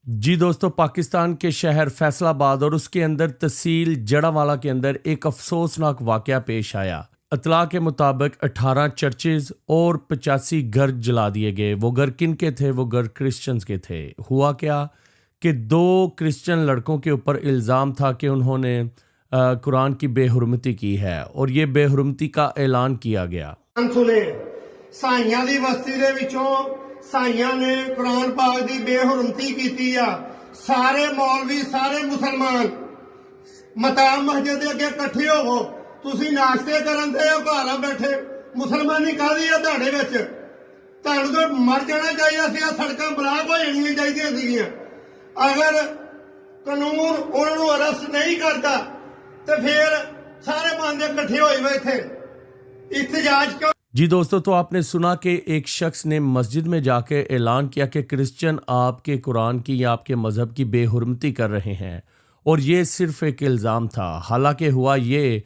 जी दोस्तों, पाकिस्तान के शहर फैसलाबाद और उसके अंदर तहसील जड़ावाला के अंदर एक अफसोसनाक वाकया पेश आया। इत्तला के मुताबिक 18 चर्चेज और 85 घर जला दिए गए। वो घर किन के थे? वो घर क्रिश्चियंस के थे। हुआ क्या कि दो क्रिश्चियन लड़कों के ऊपर इल्ज़ाम था कि उन्होंने कुरान की बेहुरमती की है और ये बेहुरमती का ऐलान किया गया। सुने साइयां दी बस्ती दे विचों साइयां ने कुरान पाक दी बेहुरमती कीती आ। सारे मौलवी सारे मुसलमान मताब मस्जिद दे अगे इकट्ठे होवो। तुसी नाश्ते करन दे हो घर बैठे। मुसलमानी कादी आ तुहाडे विच? तुहानू तो मर जाना चाहिए सी। सड़कां ब्लॉक हो जानियां चाहिदियां सीगियां। अगर कानून उन्होंने अरेस्ट नहीं करता तो फिर सारे बंदे इकट्ठे होए हुए थे इhtजाज क्यों? जी दोस्तों, तो आपने सुना कि एक शख्स ने मस्जिद में जाके ऐलान किया कि क्रिश्चियन आपके कुरान की या आपके मज़हब की बेहुरमती कर रहे हैं और ये सिर्फ एक इल्ज़ाम था। हालांकि हुआ ये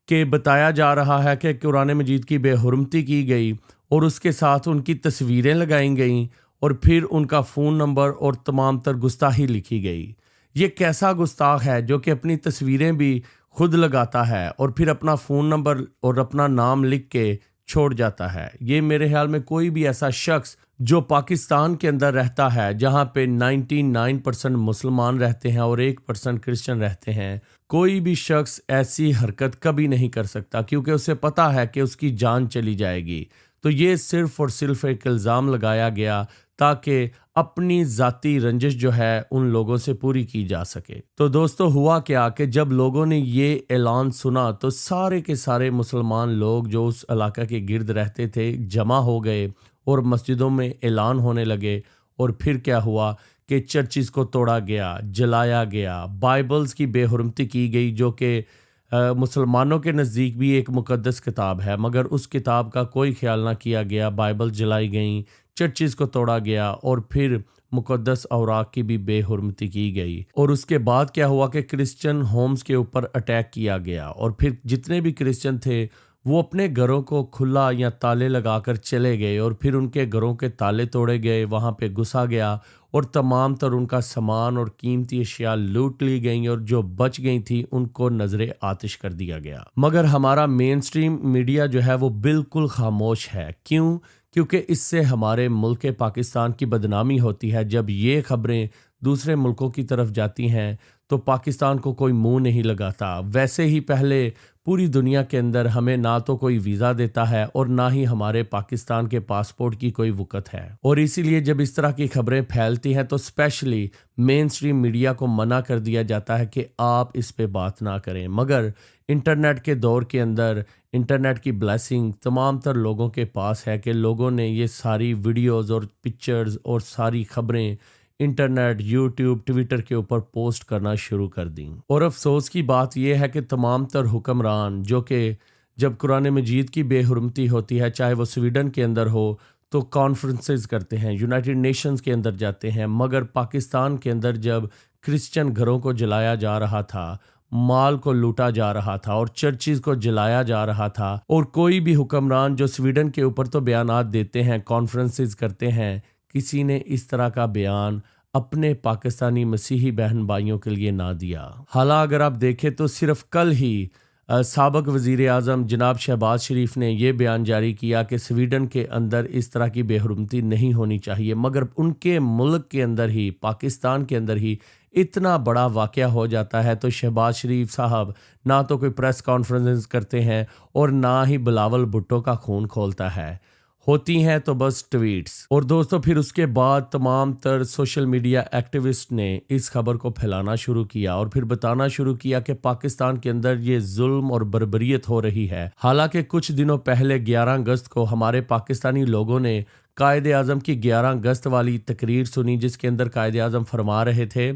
कि बताया जा रहा है कि कुरान मजीद की बेहुरमती की गई और उसके साथ उनकी तस्वीरें लगाई गईं और फिर उनका फ़ोन नंबर और तमाम तर गुस्ताखी लिखी गई। ये कैसा गुस्ताख है जो कि अपनी तस्वीरें भी खुद लगाता है और फिर अपना फ़ोन नंबर और अपना नाम लिख के छोड़ जाता है। ये मेरे ख्याल में कोई भी ऐसा शख्स जो पाकिस्तान के अंदर रहता है जहाँ पे 99% मुसलमान रहते हैं और 1% क्रिश्चियन रहते हैं, कोई भी शख्स ऐसी हरकत कभी नहीं कर सकता क्योंकि उसे पता है कि उसकी जान चली जाएगी। तो ये सिर्फ और सिर्फ एक इल्ज़ाम लगाया गया ताकि अपनी ज़ाती रंजिश जो है उन लोगों से पूरी की जा सके। तो दोस्तों, हुआ क्या कि जब लोगों ने ये ऐलान सुना तो सारे के सारे मुसलमान लोग जो उस इलाका के गिर्द रहते थे जमा हो गए और मस्जिदों में ऐलान होने लगे। और फिर क्या हुआ कि चर्चिज़ को तोड़ा गया, जलाया गया, बाइबल्स की बेहुरमती की गई जो कि मुसलमानों के नज़दीक भी एक मुक़द्दस किताब है, मगर उस किताब का कोई ख्याल ना किया गया। बाइबल जलाई गई, चर्चिज़ को तोड़ा गया और फिर मुक़द्दस औराक की भी बेहुरमती की गई। और उसके बाद क्या हुआ कि क्रिश्चियन होम्स के ऊपर अटैक किया गया और फिर जितने भी क्रिश्चियन थे वो अपने घरों को खुला या ताले लगाकर चले गए और फिर उनके घरों के ताले तोड़े गए, वहाँ पे घुसा गया और तमाम तर उनका सामान और कीमती अशिया लूट ली गई और जो बच गई थी उनको नजरे आतिश कर दिया गया। मगर हमारा मेन स्ट्रीम मीडिया जो है वो बिल्कुल खामोश है। क्यों? क्योंकि इससे हमारे मुल्क पाकिस्तान की बदनामी होती है। जब ये खबरें दूसरे मुल्कों की तरफ जाती हैं तो पाकिस्तान को कोई मुंह नहीं लगाता। वैसे ही पहले पूरी दुनिया के अंदर हमें ना तो कोई वीज़ा देता है और ना ही हमारे पाकिस्तान के पासपोर्ट की कोई वक़्त है। और इसीलिए जब इस तरह की खबरें फैलती हैं तो स्पेशली मेन स्ट्रीम मीडिया को मना कर दिया जाता है कि आप इस पे बात ना करें। मगर इंटरनेट के दौर के अंदर इंटरनेट की ब्लेसिंग तमाम तर लोगों के पास है कि लोगों ने ये सारी वीडियोज़ और पिक्चर्स और सारी खबरें इंटरनेट, यूट्यूब, ट्विटर के ऊपर पोस्ट करना शुरू कर दी। और अफसोस की बात यह है कि तमाम तर हुक्मरान जो कि जब कुरान मजीद की बेहुरमती होती है, चाहे वो स्वीडन के अंदर हो, तो कॉन्फ्रेंसेस करते हैं, यूनाइटेड नेशंस के अंदर जाते हैं। मगर पाकिस्तान के अंदर जब क्रिश्चियन घरों को जलाया जा रहा था, माल को लूटा जा रहा था और चर्चिज़ को जलाया जा रहा था, और कोई भी हुक्मरान जो स्वीडन के ऊपर तो बयानात देते हैं, कॉन्फ्रेंसेस करते हैं, किसी ने इस तरह का बयान अपने पाकिस्तानी मसीही बहन भाइयों के लिए ना दिया। हालांकि अगर आप देखें तो सिर्फ कल ही साबिक वज़ीर आज़म जनाब शहबाज शरीफ ने यह बयान जारी किया कि स्वीडन के अंदर इस तरह की बेहुरमती नहीं होनी चाहिए, मगर उनके मुल्क के अंदर ही, पाकिस्तान के अंदर ही इतना बड़ा वाक़या हो जाता है तो शहबाज शरीफ साहब ना तो कोई प्रेस कॉन्फ्रेंस करते हैं और ना ही बिलावल भुट्टो का खून खोलता है। होती हैं तो बस ट्वीट्स। और दोस्तों, फिर उसके बाद तमाम तर सोशल मीडिया एक्टिविस्ट ने इस खबर को फैलाना शुरू किया और फिर बताना शुरू किया कि पाकिस्तान के अंदर ये जुल्म और बर्बरियत हो रही है। हालांकि कुछ दिनों पहले 11 अगस्त को हमारे पाकिस्तानी लोगों ने कायदे आज़म की 11 अगस्त वाली तकरीर सुनी, जिसके अंदर कायदे आज़म फरमा रहे थे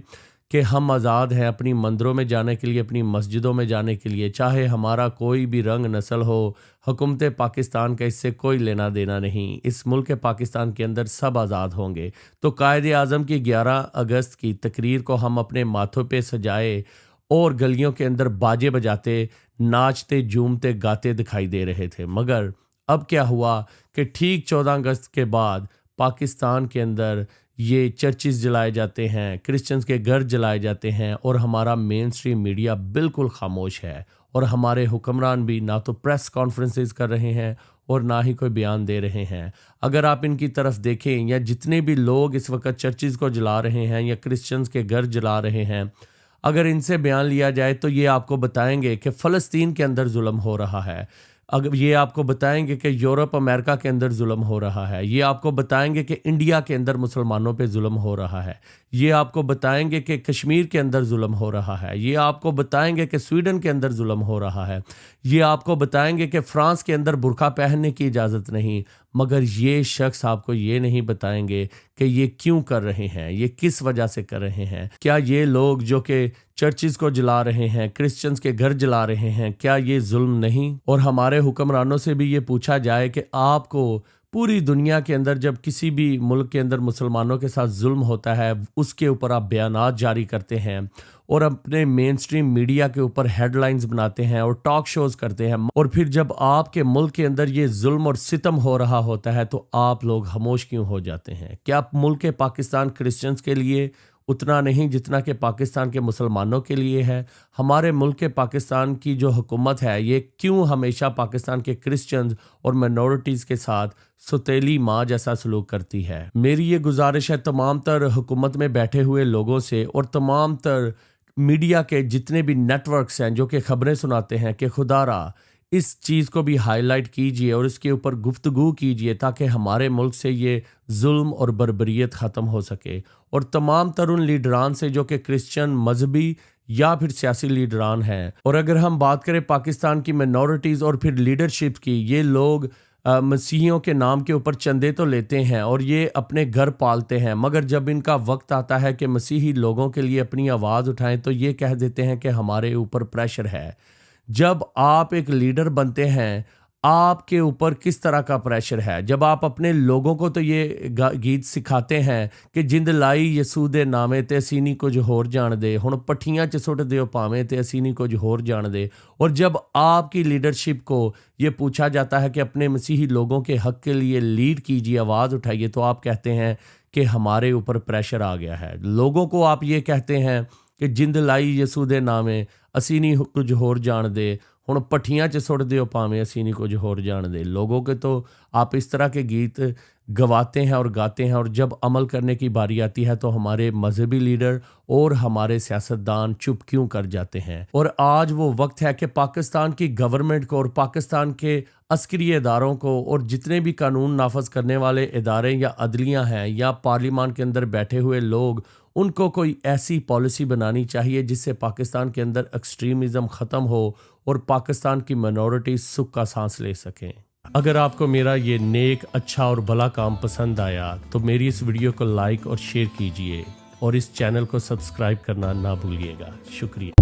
कि हम आज़ाद हैं अपनी मंदिरों में जाने के लिए, अपनी मस्जिदों में जाने के लिए, चाहे हमारा कोई भी रंग नस्ल हो। हुकूमत पाकिस्तान का इससे कोई लेना देना नहीं। इस मुल्क पाकिस्तान के अंदर सब आज़ाद होंगे। तो कायदे आज़म की 11 अगस्त की तकरीर को हम अपने माथों पे सजाए और गलियों के अंदर बाजे बजाते, नाचते, झूमते, गाते दिखाई दे रहे थे। मगर अब क्या हुआ कि ठीक 14 अगस्त के बाद पाकिस्तान के अंदर ये चर्चिस जलाए जाते हैं, क्रिश्चियंस के घर जलाए जाते हैं और हमारा मेन स्ट्रीम मीडिया बिल्कुल खामोश है। और हमारे हुक्मरान भी ना तो प्रेस कॉन्फ्रेंसेस कर रहे हैं और ना ही कोई बयान दे रहे हैं। अगर आप इनकी तरफ देखें, या जितने भी लोग इस वक्त चर्चिस को जला रहे हैं या क्रिश्चियंस के घर जला रहे हैं, अगर इनसे बयान लिया जाए तो ये आपको बताएंगे कि फ़लस्तीन के अंदर जुल्म हो रहा है। अगर ये आपको बताएंगे कि यूरोप अमेरिका के अंदर जुल्म हो रहा है। ये आपको बताएंगे कि इंडिया के अंदर मुसलमानों पे जुल्म हो रहा है। ये आपको बताएंगे कि कश्मीर के अंदर जुल्म हो रहा है। ये आपको बताएंगे कि स्वीडन के अंदर जुल्म हो रहा है। ये आपको बताएंगे कि फ़्रांस के अंदर बुर्का पहनने की इजाज़त नहीं। मगर ये शख्स आपको ये नहीं बताएंगे कि ये क्यों कर रहे हैं, ये किस वजह से कर रहे हैं। क्या ये लोग जो कि चर्चिस को जला रहे हैं, क्रिश्चियंस के घर जला रहे हैं, क्या ये जुल्म नहीं? और हमारे हुक्मरानों से भी ये पूछा जाए कि आपको पूरी दुनिया के अंदर जब किसी भी मुल्क के अंदर मुसलमानों के साथ जुल्म होता है, उसके ऊपर आप बयानात जारी करते हैं और अपने मेन स्ट्रीम मीडिया के ऊपर हेडलाइंस बनाते हैं और टॉक शोज करते हैं, और फिर जब आपके मुल्क के अंदर ये जुल्म और सितम हो रहा होता है तो आप लोग खामोश क्यों हो जाते हैं? क्या मुल्क पाकिस्तान क्रिश्चियंस के लिए उतना नहीं जितना कि पाकिस्तान के मुसलमानों के लिए है? हमारे मुल्क के पाकिस्तान की जो हुकूमत है, ये क्यों हमेशा पाकिस्तान के क्रिश्चियंस और माइनॉरिटीज़ के साथ सुतेली माँ जैसा सलूक करती है? मेरी ये गुजारिश है तमाम तर हुकूमत में बैठे हुए लोगों से और तमाम तर मीडिया के जितने भी नेटवर्क्स हैं जो कि ख़बरें सुनाते हैं, कि खुदारा इस चीज़ को भी हाईलाइट कीजिए और इसके ऊपर गुफ्तगू कीजिए ताकि हमारे मुल्क से ये जुल्म और बर्बरियत ख़त्म हो सके। और तमाम तरुण लीडरान से जो कि क्रिश्चियन मजहबी या फिर सियासी लीडरान हैं। और अगर हम बात करें पाकिस्तान की माइनॉरिटीज़ और फिर लीडरशिप की, ये लोग मसीहियों के नाम के ऊपर चंदे तो लेते हैं और ये अपने घर पालते हैं, मगर जब इनका वक्त आता है कि मसीही लोगों के लिए अपनी आवाज़ उठाएं तो ये कह देते हैं कि हमारे ऊपर प्रेशर है। जब आप एक लीडर बनते हैं, आपके ऊपर किस तरह का प्रेशर है? जब आप अपने लोगों को तो ये गीत सिखाते हैं कि जिंद लाई यसू दे नामे ते असी नहीं कुछ होर जान दे, हुण पट्ठियां च सुट दिओ पावें ते असी नहीं कुछ होर जान दे। और जब आपकी लीडरशिप को ये पूछा जाता है कि अपने मसीही लोगों के हक के लिए लीड कीजिए, आवाज़ उठाइए, तो आप कहते हैं कि हमारे ऊपर प्रेशर आ गया है। लोगों को आप ये कहते हैं कि जिंद लाई यसू दे नामे असी नहीं कुछ होर जान दे, हुण पट्ठियां च सुट दिओ पावें असी नहीं कुछ होर जान दे। लोगों के तो आप इस तरह के गीत गवाते हैं और गाते हैं, और जब अमल करने की बारी आती है तो हमारे मजहबी लीडर और हमारे सियासतदान चुप क्यों कर जाते हैं? और आज वो वक्त है कि पाकिस्तान की गवर्नमेंट को और पाकिस्तान के अस्करी इदारों को और जितने भी कानून नाफज करने वाले इदारे या अदलियाँ हैं या पार्लियामान के अंदर बैठे हुए लोग, उनको कोई ऐसी पॉलिसी बनानी चाहिए जिससे पाकिस्तान के अंदर एक्सट्रीमिज़म ख़त्म हो और पाकिस्तान की माइनॉरिटी सुख का सांस ले सकें। अगर आपको मेरा ये नेक, अच्छा और भला काम पसंद आया तो मेरी इस वीडियो को लाइक और शेयर कीजिए और इस चैनल को सब्सक्राइब करना ना भूलिएगा। शुक्रिया।